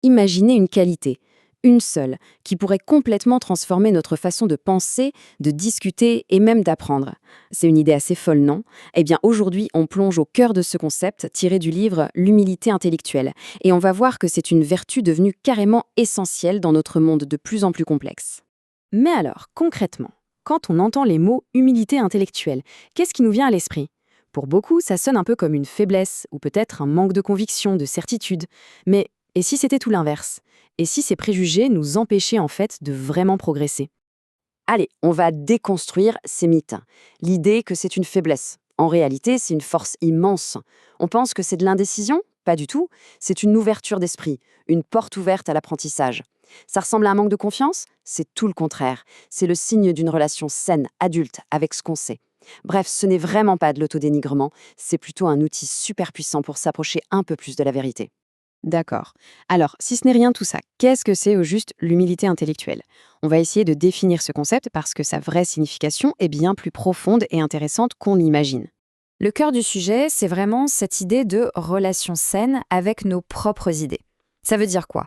Imaginez une qualité, une seule, qui pourrait complètement transformer notre façon de penser, de discuter et même d'apprendre. C'est une idée assez folle, non? Eh bien, aujourd'hui, on plonge au cœur de ce concept tiré du livre L'humilité intellectuelle, et on va voir que c'est une vertu devenue carrément essentielle dans notre monde de plus en plus complexe. Mais alors, concrètement, quand on entend les mots humilité intellectuelle, qu'est-ce qui nous vient à l'esprit? Pour beaucoup, ça sonne un peu comme une faiblesse, ou peut-être un manque de conviction, de certitude. Mais et si c'était tout l'inverse? Et si ces préjugés nous empêchaient en fait de vraiment progresser? Allez, on va déconstruire ces mythes. L'idée que c'est une faiblesse. En réalité, c'est une force immense. On pense que c'est de l'indécision? Pas du tout. C'est une ouverture d'esprit, une porte ouverte à l'apprentissage. Ça ressemble à un manque de confiance? C'est tout le contraire. C'est le signe d'une relation saine, adulte, avec ce qu'on sait. Bref, ce n'est vraiment pas de l'autodénigrement, c'est plutôt un outil super puissant pour s'approcher un peu plus de la vérité. D'accord. Alors, si ce n'est rien tout ça, qu'est-ce que c'est au juste l'humilité intellectuelle? On va essayer de définir ce concept parce que sa vraie signification est bien plus profonde et intéressante qu'on l'imagine. Le cœur du sujet, c'est vraiment cette idée de relation saine avec nos propres idées. Ça veut dire quoi?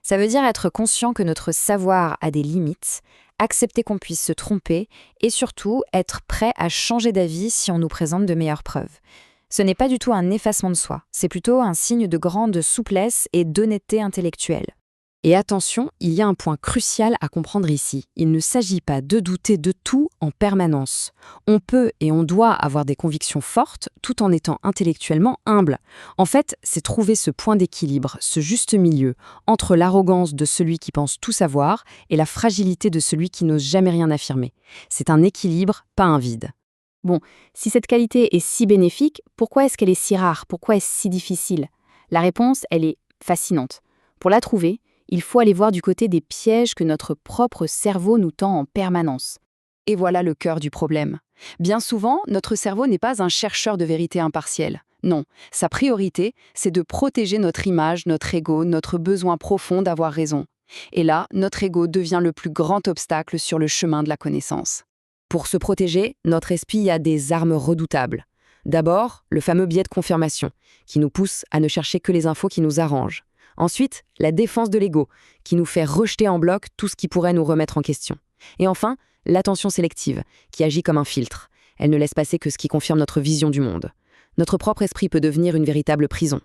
Ça veut dire être conscient que notre savoir a des limites, accepter qu'on puisse se tromper et surtout être prêt à changer d'avis si on nous présente de meilleures preuves. Ce n'est pas du tout un effacement de soi, c'est plutôt un signe de grande souplesse et d'honnêteté intellectuelle. Et attention, il y a un point crucial à comprendre ici. Il ne s'agit pas de douter de tout en permanence. On peut et on doit avoir des convictions fortes tout en étant intellectuellement humble. En fait, c'est trouver ce point d'équilibre, ce juste milieu, entre l'arrogance de celui qui pense tout savoir et la fragilité de celui qui n'ose jamais rien affirmer. C'est un équilibre, pas un vide. Bon, si cette qualité est si bénéfique, pourquoi est-ce qu'elle est si rare? Pourquoi est-ce si difficile? La réponse, elle est fascinante. Pour la trouver, il faut aller voir du côté des pièges que notre propre cerveau nous tend en permanence. Et voilà le cœur du problème. Bien souvent, notre cerveau n'est pas un chercheur de vérité impartielle. Non, sa priorité, c'est de protéger notre image, notre ego, notre besoin profond d'avoir raison. Et là, notre ego devient le plus grand obstacle sur le chemin de la connaissance. Pour se protéger, notre esprit a des armes redoutables. D'abord, le fameux biais de confirmation, qui nous pousse à ne chercher que les infos qui nous arrangent. Ensuite, la défense de l'ego, qui nous fait rejeter en bloc tout ce qui pourrait nous remettre en question. Et enfin, l'attention sélective, qui agit comme un filtre. Elle ne laisse passer que ce qui confirme notre vision du monde. Notre propre esprit peut devenir une véritable prison.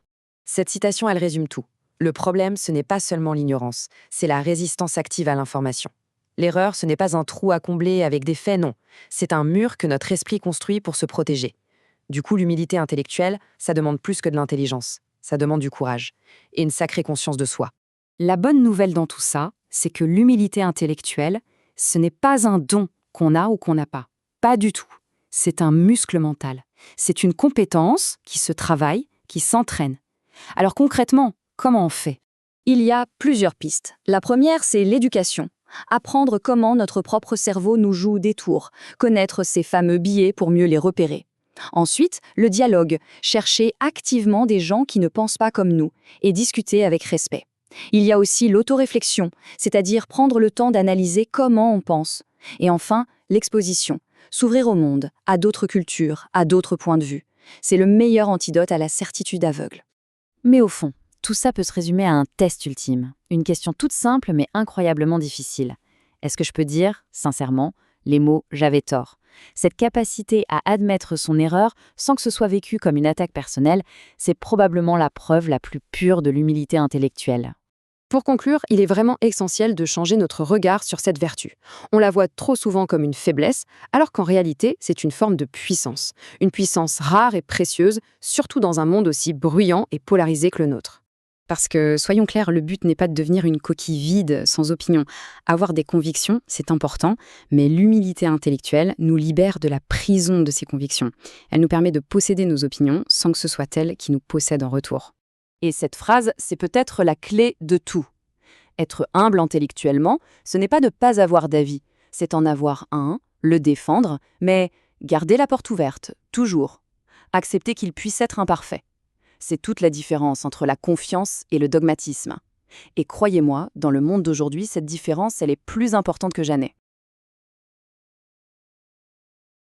Cette citation, elle résume tout. Le problème, ce n'est pas seulement l'ignorance, c'est la résistance active à l'information. L'erreur, ce n'est pas un trou à combler avec des faits, non. C'est un mur que notre esprit construit pour se protéger. Du coup, l'humilité intellectuelle, ça demande plus que de l'intelligence. Ça demande du courage et une sacrée conscience de soi. La bonne nouvelle dans tout ça, c'est que l'humilité intellectuelle, ce n'est pas un don qu'on a ou qu'on n'a pas. Pas du tout. C'est un muscle mental. C'est une compétence qui se travaille, qui s'entraîne. Alors concrètement, comment on fait? Il y a plusieurs pistes. La première, c'est l'éducation. Apprendre comment notre propre cerveau nous joue des tours, connaître ces fameux biais pour mieux les repérer. Ensuite, le dialogue, chercher activement des gens qui ne pensent pas comme nous et discuter avec respect. Il y a aussi l'autoréflexion, c'est-à-dire prendre le temps d'analyser comment on pense. Et enfin, l'exposition, s'ouvrir au monde, à d'autres cultures, à d'autres points de vue. C'est le meilleur antidote à la certitude aveugle. Mais au fond, tout ça peut se résumer à un test ultime. Une question toute simple mais incroyablement difficile. Est-ce que je peux dire, sincèrement, les mots « j'avais tort ». Cette capacité à admettre son erreur sans que ce soit vécu comme une attaque personnelle, c'est probablement la preuve la plus pure de l'humilité intellectuelle. Pour conclure, il est vraiment essentiel de changer notre regard sur cette vertu. On la voit trop souvent comme une faiblesse, alors qu'en réalité, c'est une forme de puissance. Une puissance rare et précieuse, surtout dans un monde aussi bruyant et polarisé que le nôtre. Parce que, soyons clairs, le but n'est pas de devenir une coquille vide, sans opinion. Avoir des convictions, c'est important, mais l'humilité intellectuelle nous libère de la prison de ces convictions. Elle nous permet de posséder nos opinions sans que ce soit elles qui nous possèdent en retour. Et cette phrase, c'est peut-être la clé de tout. Être humble intellectuellement, ce n'est pas de ne pas avoir d'avis, c'est en avoir un, le défendre, mais garder la porte ouverte, toujours. Accepter qu'il puisse être imparfait. C'est toute la différence entre la confiance et le dogmatisme. Et croyez-moi, dans le monde d'aujourd'hui, cette différence, elle est plus importante que jamais.